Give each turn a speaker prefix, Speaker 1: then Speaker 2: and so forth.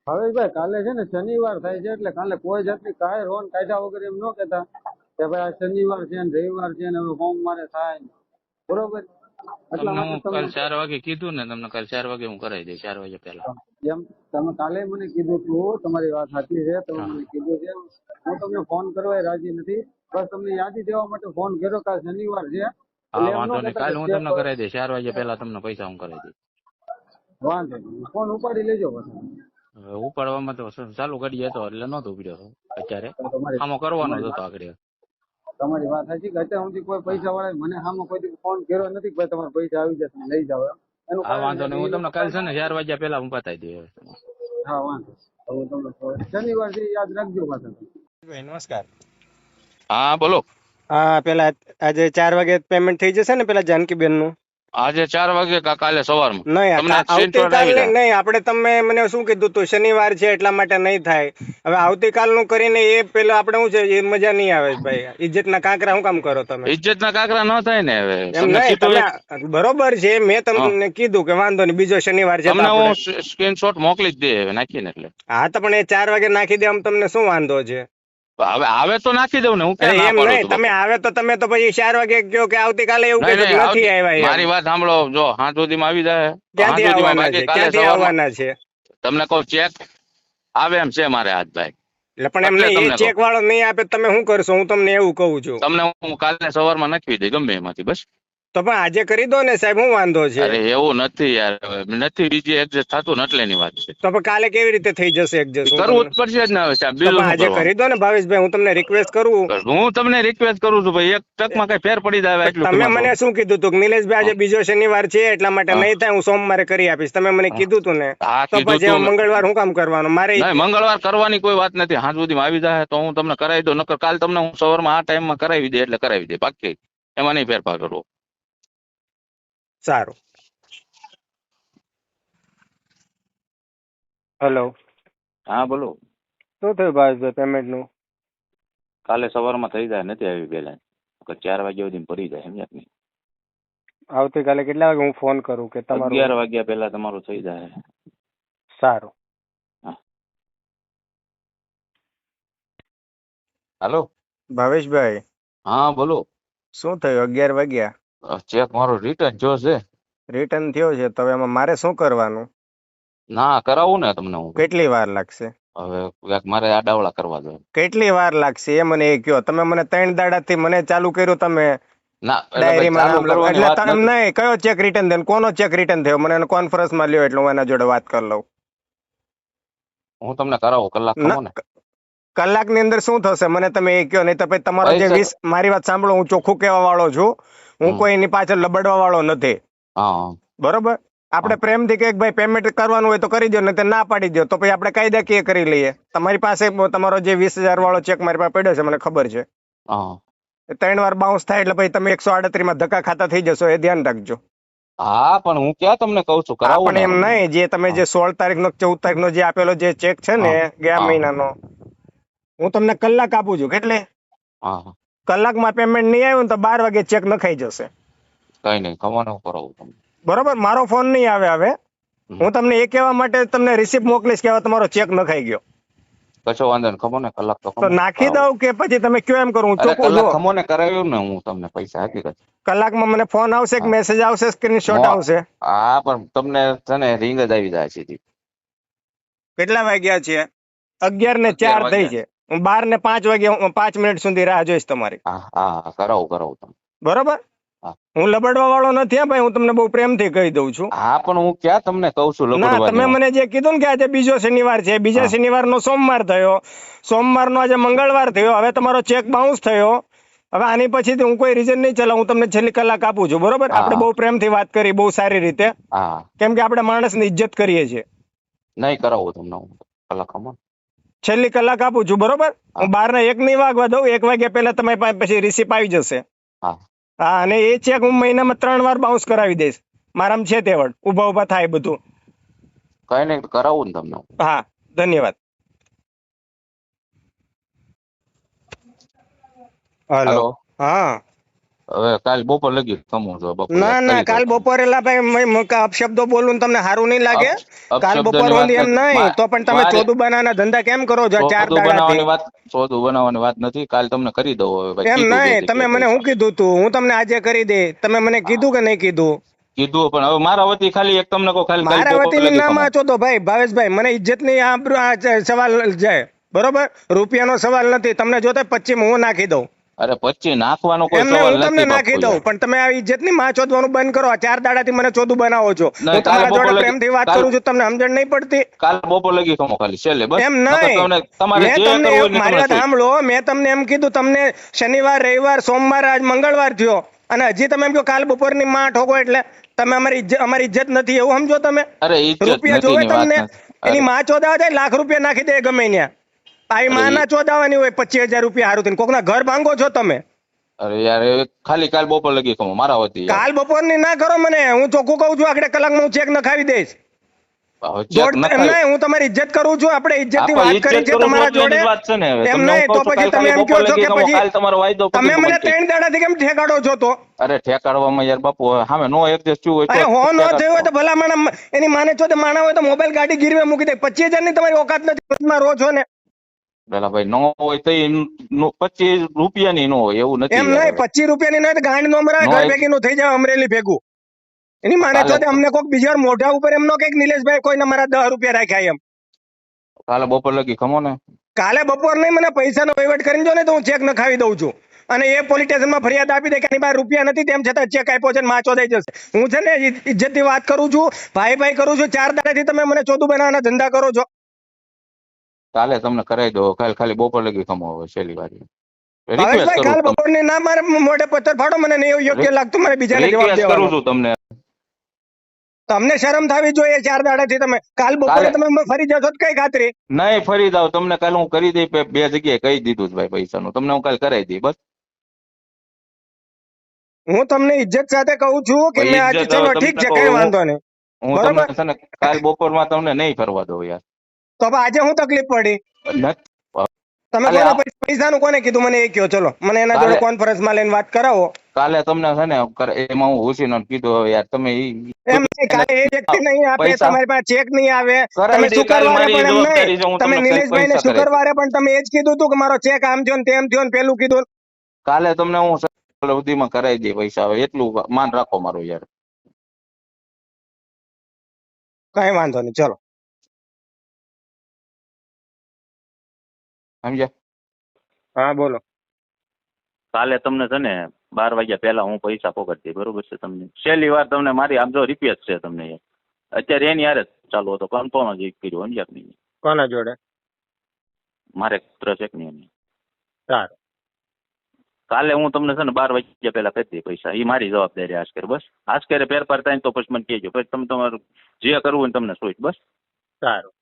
Speaker 1: ભાવેશભાઈ કાલે છે ને શનિવાર થાય છે એટલે કાલે કોઈ જાતની કાંઈ રોન કાઢ્યા વગર એમ ન કહેતા કે ભાઈ આ શનિવાર છે ને રવિવાર છે ને હવે હોમ મારે થાય ને. બરોબર. એટલા
Speaker 2: તમને
Speaker 1: માટે
Speaker 2: હું કાલ
Speaker 1: તમને
Speaker 2: 4 વાગે કીધું ને, તમને કાલ 4 વાગે હું કરાવી દઈશ, 4 વાગે પહેલા.
Speaker 1: એમ તમે કાલે મને કીધું તું, તમારી વાત સાચી છે, તમે
Speaker 2: હા
Speaker 1: મને કીધું છે. હું તમને ફોન કરવા રાજી નથી, બસ તમને યાદી દેવા માટે ફોન કર્યો. કાલ શનિવાર છે એટલે
Speaker 2: હા,
Speaker 1: એમ ન
Speaker 2: વાંધો નહીં,
Speaker 1: કહેતા કે
Speaker 2: કાલ હું
Speaker 1: ચેક
Speaker 2: તમને કરાવી દઈશ, 4 વાગે પહેલા તમને પૈસા હું કરાવી દઈશ.
Speaker 1: વાંધો નહીં, ફોન ઉપાડી લેજો પછી.
Speaker 2: હવે ઉપાડવામાં તો ચાલુ કરી હતો એટલે નહોતો ઉપડ્યો અત્યારે.
Speaker 1: તો તમારી
Speaker 2: આમાં કરવાનો જ
Speaker 1: તમારી
Speaker 2: હતો
Speaker 1: વાત
Speaker 2: આગળ.
Speaker 1: તમારી વાત સાચી કે અત્યાર સુધી કોઈ
Speaker 2: હા
Speaker 1: પૈસા વાળા મને સામે કોઈ દી ફોન કર્યો નથી કે ભાઈ તમારા પૈસા આવી જશે લઈ જાઓ એમ. એનું
Speaker 2: હા,
Speaker 1: કારણ
Speaker 2: વાંધો
Speaker 1: છે કે
Speaker 2: નહીં,
Speaker 1: એ
Speaker 2: હું
Speaker 1: લોકો
Speaker 2: તમને કાલ છે
Speaker 1: પાસે
Speaker 2: ને 4 વાગ્યા પહેલા હું બતાવી દઈશ.
Speaker 1: હા વાંધો. હવે તમને શનિવાર થી યાદ રાખજો પાછા.
Speaker 3: ભાઈ નમસ્કાર.
Speaker 2: હા બોલો.
Speaker 3: હા, પેલા આજે 4 વાગે પેમેન્ટ થઈ જશે ને પેલા જાનકીબેન નું?
Speaker 2: આજે 4 વાગે કાલે સવારમાં
Speaker 3: નહીં,
Speaker 2: તમને સ્ક્રીનશોટ
Speaker 3: આવતીકાલ
Speaker 2: આવી જાય.
Speaker 3: નહીં. આપણે તમે મને શું કીધું તું શનિવાર છે એટલા માટે નહીં થાય. હવે આવતીકાલનું કરીને એ પેલા આપણે શું છે એ મજા નહીં આવે ભાઈ. ઇજ્જતના કાંકરા શું કામ કરો તમે?
Speaker 2: ઇજ્જતના કાકરા ન થાય ને. હવે
Speaker 3: એમ
Speaker 2: તમને
Speaker 3: નહીં,
Speaker 2: કીધું
Speaker 3: તમે
Speaker 2: એક.
Speaker 3: બરોબર છે, મેં
Speaker 2: હા,
Speaker 3: તમને કીધું કે વાંધો નહીં, બીજો શનિવાર છે તો
Speaker 2: તમને
Speaker 3: આપણે.
Speaker 2: હું સ્ક્રીનશોટ મોકલી જ દે હવે નાખીને એટલે.
Speaker 3: હા તો પણ એ 4 વાગે નાખી દે, આમ તમને શું વાંધો છે?
Speaker 2: હવે આવે તો નાખી દઉં ને, હું
Speaker 3: અરે
Speaker 2: ક્યાં ના
Speaker 3: એમ
Speaker 2: પાડું
Speaker 3: નહીં,
Speaker 2: છું
Speaker 3: તમે
Speaker 2: બાપુ.
Speaker 3: આવે તો તમે તો પછી 4 વાગે કહો કે આવતીકાલે એવું
Speaker 2: નહીં
Speaker 3: કહેશો કે
Speaker 2: નહીં
Speaker 3: નથી આવ્યા એમ.
Speaker 2: મારી વાત સાંભળો, જો હાથ સુધીમાં આવી જાય તો હાથ
Speaker 3: ક્યાંથી
Speaker 2: સુધીમાં,
Speaker 3: આવવાના
Speaker 2: બાકી
Speaker 3: છે?
Speaker 2: કાલે
Speaker 3: ક્યાંથી
Speaker 2: સવારમાં
Speaker 3: આવવાના છે?
Speaker 2: તમને કહું ચેક આવે એમ છે મારે હાથ ભાઈ.
Speaker 3: એટલે પણ એમ
Speaker 2: એટલે
Speaker 3: નહીં,
Speaker 2: તમને
Speaker 3: એ
Speaker 2: કહું,
Speaker 3: ચેક વાળો નહીં આપે તમે શું કરશો? હું તમને એવું કહું છું.
Speaker 2: તમને હું કાલે સવારમાં નાખી દઈ ગમે એમાંથી બસ.
Speaker 3: તો પણ આજે કરી દો ને સાહેબ, શું વાંધો છે?
Speaker 2: અરે એવું નથી યાર, નથી બીજી એડજસ્ટ થતું ને એટલે ની વાત છે.
Speaker 3: તો પણ કાલે કેવી રીતે થઈ જશે એડજસ્ટ? હું
Speaker 2: કરવું
Speaker 3: તમને
Speaker 2: જ પડશે જ ને હવે સાહેબ,
Speaker 3: તો
Speaker 2: બીજું
Speaker 3: પણ
Speaker 2: શું
Speaker 3: આજે કરી
Speaker 2: કરવાનું.
Speaker 3: દો ને ભાવેશભાઈ, હું તમને રિક્વેસ્ટ કરું.
Speaker 2: હું તમને રિક્વેસ્ટ કરું છું ભાઈ, એક તકમાં કઈ ફેર પડી જાય એટલું
Speaker 3: તમે
Speaker 2: કીમાં તો.
Speaker 3: મને શું કીધું તું કે નિલેશભાઈ
Speaker 2: હા
Speaker 3: આજે બીજો શનિવાર છે એટલા માટે
Speaker 2: હા
Speaker 3: નહીં થાય, હું સોમવારે કરી આપીશ. તમે મને
Speaker 2: હા.
Speaker 3: કીધું તું ને.
Speaker 2: હા
Speaker 3: તો
Speaker 2: કીધું
Speaker 3: પછી
Speaker 2: તું.
Speaker 3: મંગળવાર શું કામ કરવાનું મારે?
Speaker 2: નહીં, મંગળવાર કરવાની કોઈ વાત નથી, હાથ સુધીમાં આવી જાય તો હું તમને કરાવી દઉં, નકર કાલ તમને હું સવારમાં આ ટાઈમમાં કરાવી દે એટલે કરાવી દે, બાકી એમાં નહીં ફેરફાર કરવો.
Speaker 3: સારું. હેલો.
Speaker 2: હા બોલો.
Speaker 3: શું થયું ભાવેશભાઈ પેમેન્ટ નું?
Speaker 2: કાલે સવારમાં થઈ જાય, નથી આવી પેલા 4 વાગ્યા સુધી ભરી જાય, સમજ્યા કે નહીં?
Speaker 3: આવતીકાલે કેટલા વાગે હું ફોન કરું કે તમારું?
Speaker 2: 11 વાગ્યા પહેલા તમારું થઈ જાય.
Speaker 3: સારું.
Speaker 2: હા હાલો.
Speaker 3: ભાવેશભાઈ
Speaker 2: હા બોલો.
Speaker 3: શું થયું? 11 વાગ્યા.
Speaker 2: ચેક મારો રિટર્ન જો છે.
Speaker 3: રિટર્ન થયો છે તો હવે એમાં મારે શું કરવાનું?
Speaker 2: ના કરાવું ને તમને હું.
Speaker 3: કેટલી વાર લાગશે?
Speaker 2: હવે ક્યાંક મારે આડાવડા કરવા દો.
Speaker 3: કેટલી વાર લાગશે એ મને એ કયો. તમે મને 3 દાડાથી મને ચાલુ કર્યું તમે
Speaker 2: ના એટલે ભાઈ
Speaker 3: ડાયરીમાં
Speaker 2: ચાલુ
Speaker 3: નામ લખ.
Speaker 2: કરવાની
Speaker 3: એટલે
Speaker 2: વાત
Speaker 3: તમે
Speaker 2: નથી.
Speaker 3: નહીં, કયો ચેક રિટર્ન થયો? કોનો ચેક રિટર્ન થયો? મને કોન્ફરન્સમાં લ્યો એટલે હું એના જોડે વાત કરી લઉં.
Speaker 2: હું તમને કરાવું, કલાક ખમો ને.
Speaker 3: કલાકની અંદર શું થશે મને તમે એ કયો, નહીં તો પછી તમારો જે
Speaker 2: પૈસા.
Speaker 3: મારી વાત સાંભળો, હું ચોખ્ખું કહેવા વાળો છું. હું કોઈની પાછળ લબડવા વાળો નથી.
Speaker 2: હા
Speaker 3: બરોબર. આપણે પ્રેમથી કે ભાઈ પેમેન્ટ કરવાનું હોય તો કરી દો, નહીં તો ના પાડી દો, તો પછી આપણે કાયદાકીય કરી લઈએ. તમારી પાસે તમારો જે 20,000 વાળો ચેક મારી પાસે પડ્યો છે મને ખબર છે.
Speaker 2: હા
Speaker 3: 3 વાર બાઉન્સ થાય એટલે પછી તમે 138 માં ધક્કા ખાતા થઈ જશો, એ ધ્યાન રાખજો.
Speaker 2: હા પણ હું ક્યાં તમને કહું છું
Speaker 3: હા
Speaker 2: કરાવું
Speaker 3: પણ
Speaker 2: ને.
Speaker 3: એમ નહીં, જે તમે જે 16 તારીખનો 14 તારીખનો જે આપેલો જે ચેક છે ને
Speaker 2: હા
Speaker 3: ગયા
Speaker 2: હા
Speaker 3: મહિનાનો, હું તમને કલાક આપું છું. કેટલે?
Speaker 2: હા
Speaker 3: કલાકમાં પેમેન્ટ નહીં આવ્યું ને તો 12 વાગે ચેક નખાઈ જશે.
Speaker 2: કઈ નહીં, ખવાનું કરાવું તમને.
Speaker 3: બરોબર. મારો ફોન નહીં આવે હવે. હું તમને એ કહેવા માટે તમને રિસિપ્ટ મોકલીશ કે હવે તમારો ચેક નખાઈ ગયો.
Speaker 2: કશો વાંધો નહીં, ખમો ને કલાક તો
Speaker 3: તો
Speaker 2: ખમો
Speaker 3: નાખી
Speaker 2: કરાવું.
Speaker 3: દઉં કે પછી તમે કયો એમ કરું? હું
Speaker 2: અરે
Speaker 3: ચોખ્ખું
Speaker 2: કલાક
Speaker 3: જો.
Speaker 2: ખમો ને કરાવ્યું ને હું તમને પૈસા હકીકત.
Speaker 3: કલાકમાં મને ફોન આવશે કે
Speaker 2: હા
Speaker 3: મેસેજ આવશે, સ્ક્રીનશોટ
Speaker 2: મો-
Speaker 3: આવશે?
Speaker 2: હા પણ તમને છે ને રિંગ જ આવી જાય સીધી.
Speaker 3: કેટલા વાગ્યા છે? 11:04
Speaker 2: 11
Speaker 3: થઈ
Speaker 2: વાગ્યા.
Speaker 3: છે. હું 12:05 વાગે 5 મિનિટ સુધી રાહ જોઈશ તમારી.
Speaker 2: હા હા કરાવું તમે.
Speaker 3: બરોબર.
Speaker 2: હા
Speaker 3: હું લબડવા વાળો નથી હા ભાઈ, હું તમને બહુ પ્રેમથી કહી દઉં છું.
Speaker 2: હા પણ હું ક્યાં તમને કહું છું
Speaker 3: ના,
Speaker 2: લબડવાની
Speaker 3: તમે
Speaker 2: વાત.
Speaker 3: મને જે કીધું ને કે આજે બીજો શનિવાર છે, બીજા
Speaker 2: હા
Speaker 3: શનિવારનો સોમવાર થયો, સોમવારનો આજે મંગળવાર થયો, હવે તમારો ચેક બાઉન્સ થયો. હવે આની પછીથી હું કોઈ રીઝન નહીં ચલાવું, હું તમને છેલ્લી કલાક આપું છું. બરોબર. આપણે
Speaker 2: હા
Speaker 3: બહુ પ્રેમથી વાત કરી, બહુ સારી રીતે,
Speaker 2: હા
Speaker 3: કેમ કે આપણે માણસની ઇજ્જત કરીએ છીએ.
Speaker 2: નહીં કરાવું તમને હું કલાક ખમો.
Speaker 3: છેલ્લી કલાક આપું છું. બરોબર.
Speaker 2: હા
Speaker 3: હું 12 ને 1 નહીં વાગવા દઉં. 1 વાગ્યા પહેલા તમારી પાસે પછી રિસીપ આવી જશે.
Speaker 2: હા
Speaker 3: હા, અને એ ચેક હું મહિનામાં 3 વાર બાઉન્સ કરાવી દઈશ. મારામાં છે તેવડ, ઊભા ઊભા થાય બધું.
Speaker 2: કઈ નહીં કરાવું ને તમને.
Speaker 3: હા, ધન્યવાદ. હલો.
Speaker 2: હાલો.
Speaker 3: હા.
Speaker 2: હવે કાલ બપોર લગી ખમું છો બપોર
Speaker 3: ના
Speaker 2: યાદ
Speaker 3: ના
Speaker 2: કરી
Speaker 3: કાલ
Speaker 2: દો.
Speaker 3: બપોરે લા ભાઈ અપશબ્દો બોલું ને તમને સારું નહીં લાગે. કાલ
Speaker 2: અપશબ્દની
Speaker 3: બપોર
Speaker 2: વાત
Speaker 3: સુધી એમ
Speaker 2: નથી.
Speaker 3: નહીં તો પણ તમે
Speaker 2: મારી
Speaker 3: ચોદું બનાવવાના ધંધા કેમ કરો છો 4
Speaker 2: સોદું
Speaker 3: દાડાથી?
Speaker 2: બનાવવાની વાત નથી. કાલ તમને કરી દઉં હવે ભાઈ.
Speaker 3: એમ
Speaker 2: કીધું બે
Speaker 3: નહીં, તમે
Speaker 2: જગ્યાએ
Speaker 3: મને
Speaker 2: પૈસા
Speaker 3: હું કીધું તું, હું તમને આજે કરી દે. તમે મને કીધું કે નહીં કીધું?
Speaker 2: કીધું, પણ હવે મારા વતી ખાલી એક તમને કહું, ખાલી કાલ
Speaker 3: મારા
Speaker 2: બપોર
Speaker 3: વતીની
Speaker 2: લગી
Speaker 3: નામ
Speaker 2: ખમું.
Speaker 3: આચો તો ભાઈ ભાવેશભાઈ, મને ઇજ્જતની આ સવાલ જાય બરોબર. રૂપિયાનો સવાલ નથી. તમને જોતા 25 હું નાખી દઉં.
Speaker 2: અરે 25 નાખવાનો કોઈ
Speaker 3: એમને
Speaker 2: સવાલ
Speaker 3: હું તમને
Speaker 2: નથી
Speaker 3: નાખી
Speaker 2: બાપુ
Speaker 3: દઉં,
Speaker 2: યાર.
Speaker 3: પણ તમે આ ઇજ્જતની માં ચોદવાનું બંધ કરો. આ 4 દાડાથી મને ચોદું બનાવો છો.
Speaker 2: નહીં,
Speaker 3: હું
Speaker 2: કાલે
Speaker 3: તમારા
Speaker 2: બપોર
Speaker 3: જોડે
Speaker 2: લગી-
Speaker 3: પ્રેમથી વાત
Speaker 2: કાલ-
Speaker 3: કરું છું, તમને સમજણ નહીં પડતી?
Speaker 2: કાલ બપોર લગી ખમો ખાલી છેલ્લે બસ.
Speaker 3: એમ
Speaker 2: નકર
Speaker 3: નહીં,
Speaker 2: તમને તમારે
Speaker 3: મેં
Speaker 2: જે
Speaker 3: તમને
Speaker 2: કરવું હોય ને
Speaker 3: મારી
Speaker 2: તમે
Speaker 3: વાત
Speaker 2: શું.
Speaker 3: સાંભળો. મેં તમને એમ કીધું, તમને શનિવાર રવિવાર સોમવાર આજ મંગળવાર થયો અને હજી તમે એમ કહો કાલ બપોરની માં ઠોકો એટલે તમે અમારી ઇજ્જત નથી એવું સમજો તમે?
Speaker 2: અરે ઇજ્જત
Speaker 3: રૂપિયા
Speaker 2: નથી
Speaker 3: જોવે
Speaker 2: ની વાત
Speaker 3: તમને?
Speaker 2: નથી.
Speaker 3: એની
Speaker 2: અરે
Speaker 3: માં ચોદાવા જાય, લાખ રૂપિયા નાખી દે ગમે ત્યાં. આવી
Speaker 2: અરે
Speaker 3: માં ના ચોદાવાની હોય 25,000 રૂપિયા હારું થઈને. કોકના ઘર ભાંગો છો તમે.
Speaker 2: અરે યાર એ ખાલી કાલ બપોર લગી ખમો મારા વતી યાર.
Speaker 3: કાલ બપોરની ના કરો મને. હું ચોખ્ખું કહું છું, આગળ કલાકમાં હું ચેક નખાવી દઈશ.
Speaker 2: હવે ચેક
Speaker 3: એમ
Speaker 2: નખાય.
Speaker 3: નહીં, હું તમારી ઇજ્જત કરું છું. આપણે ઇજ્જતની
Speaker 2: આપણે
Speaker 3: વાત
Speaker 2: ઇજ્જત
Speaker 3: કરી છે
Speaker 2: કરું છું
Speaker 3: તમારા
Speaker 2: એટલેની
Speaker 3: જોડે.
Speaker 2: જ વાત છે ને હવે.
Speaker 3: એમ
Speaker 2: તમને હું
Speaker 3: નહીં,
Speaker 2: કહું
Speaker 3: તો
Speaker 2: છું,
Speaker 3: પછી
Speaker 2: કાલ
Speaker 3: તમે
Speaker 2: ખાલી
Speaker 3: એમ
Speaker 2: બપોર
Speaker 3: કહો છો
Speaker 2: લગી
Speaker 3: કે
Speaker 2: ખમો.
Speaker 3: પછી
Speaker 2: કાલ તમારો વાયદો
Speaker 3: તમે
Speaker 2: પતી
Speaker 3: મને
Speaker 2: ગયો.
Speaker 3: 3 દાડાથી કેમ ઠેકાડો છો તો?
Speaker 2: અરે ઠેકાડવામાં યાર બાપુ હવે સામે નો એડજસ્ટ થયું હોય
Speaker 3: અરે
Speaker 2: તો
Speaker 3: હો ન
Speaker 2: ઠેકાડ-
Speaker 3: થયું હોય તો ભલા એની માને છો તો માણા હોય તો મોબાઈલ ગાડી ગીરવે મૂકી દે. 25,000 ની તમારી ઓકાત નથી, માં રહો છો ને.
Speaker 2: પેલા ભાઈ નો હોય તો 25 રૂપિયાની નો હોય એવું નથી
Speaker 3: એમ
Speaker 2: યાર
Speaker 3: નહીં,
Speaker 2: હવે.
Speaker 3: 25 રૂપિયાની નહીં તો ગાંડ નો મરાય,
Speaker 2: નો
Speaker 3: ઘર
Speaker 2: એક-
Speaker 3: ભેગી નું થઈ જાય અમરેલી ભેગું. એની માને છો
Speaker 2: કાલે
Speaker 3: તો અમને કોઈક બીજી વાર મોઢા ઉપર એમ નો કઈક નિલેશભાઈ કોઈને મારા 10 રૂપિયા રાખ્યા એમ.
Speaker 2: કાલે બપોર લગી ખમો ને.
Speaker 3: કાલે બપોર નહીં, મને પૈસાનો વહીવટ કરીને જો ને તો હું ચેક નખાવી દઉં છું. અને એ પોલીસ સ્ટેશનમાં ફરિયાદ આપી દે કે એની પાસે રૂપિયા નથી, તેમ છતાં ચેક આપ્યો છે ને માચો થઈ જશે. હું છે ને ઇજ્જતથી વાત કરું છું, ભાઈ કરું છું. 4 દાડાથી તમે મને ચોદું બનાવવાના ધંધા કરો છો.
Speaker 2: કાલે તમને કરાવી દો. ખાલી બપોર લગી ખમો હવે છેલ્લી વાર. રિક્વેસ્ટ
Speaker 3: ભાવેશભાઈ,
Speaker 2: કરું
Speaker 3: કાલ
Speaker 2: છું
Speaker 3: બપોરની ના મારે મોઢે પથ્થર ફાડો. મને નહીં એવું યોગ્ય લાગતું, મને બીજાને જવાબ
Speaker 2: રિક્વેસ્ટ કરું
Speaker 3: દેવાનો.
Speaker 2: છું તમને.
Speaker 3: તમને શરમ થવી જોઈએ. 4 દાડાથી તમે કાલ બપોરે
Speaker 2: કાલે-
Speaker 3: તમે ફરી જશો તો કઈ ખાતરી?
Speaker 2: નહીં ફરી જાવ તમને કાલે હું કરી દઈ. બે જગ્યાએ કહી દીધું છે ભાઈ પૈસાનું. તમને હું કાલે કરાવી દઈ બસ.
Speaker 3: હું તમને ઇજ્જત સાથે કહું છું કે મેં આજે
Speaker 2: ઇજ્જત
Speaker 3: ચલો
Speaker 2: હવે
Speaker 3: ઠીક
Speaker 2: તમને
Speaker 3: છે,
Speaker 2: કહું,
Speaker 3: કઈ વાંધો નહીં.
Speaker 2: હું
Speaker 3: બરોબર.
Speaker 2: તમને છે ને કાલ બપોરમાં તમને નહીં ફરવા દઉં યાર.
Speaker 3: તો હવે આજે હું તકલીફ પડી?
Speaker 2: નથી.
Speaker 3: તમે
Speaker 2: કાલે
Speaker 3: કોને પૈસાનું કોને કીધું મને એ કહો. ચલો મને એના જોડે
Speaker 2: કાલે-
Speaker 3: કોન્ફરન્સમાં લઈને વાત કરાવો.
Speaker 2: કાલે તમને છે ને એમાં હું હુસીને કીધું હવે યાર તમે
Speaker 3: એમ નહીં, કાલે એ વ્યક્તિ નહીં આપે,
Speaker 2: પૈસા-
Speaker 3: તમારી પાસે ચેક નહીં આવે.
Speaker 2: કરાવી
Speaker 3: તમે
Speaker 2: દે. કાલે
Speaker 3: શુક્રવારે
Speaker 2: મારી
Speaker 3: પણ એમ
Speaker 2: જવાબદારી છે.
Speaker 3: નહીં,
Speaker 2: હું
Speaker 3: તમે
Speaker 2: તમને
Speaker 3: નિલેશભાઈ ને
Speaker 2: પૈસા કરાવી.
Speaker 3: શુક્રવારે પણ તમે એ જ કીધું હતું કે મારો ચેક આમ થયો ને તેમ થયો ને પેલું કીધું.
Speaker 2: કાલે તમને હું સુધીમાં કરાવી દે પૈસા. હવે એટલું માન રાખો મારું યાર.
Speaker 3: કઈ વાંધો નહીં, ચલો.
Speaker 2: સમજ્યા?
Speaker 3: હા બોલો.
Speaker 2: કાલે તમને છે ને 12 વાગ્યા પહેલા હું પૈસા પોગટ દઈ. બરોબર છે? તમને છેલ્લી વાર તમને મારી આમ જો રિક્વેસ્ટ છે તમને યાર. અત્યારે એની હારે જ ચાલુ હતો. કન્ફર્મ જ કર્યું. સમજ્યા કે નહીં?
Speaker 3: કોના જોડે?
Speaker 2: મારે પુત્ર છે કે નહીં.
Speaker 3: સારું.
Speaker 2: કાલે હું તમને છે ને 12 વાગ્યા પહેલા કરી દઈ પૈસા. એ મારી જવાબદારી. આજ કરે બસ. આજ કરે ફેરફાર થાય ને તો પછી મને કહેજો. પછી તમે તમારું જે કરવું હોય ને તમને સોચ બસ.
Speaker 3: સારું.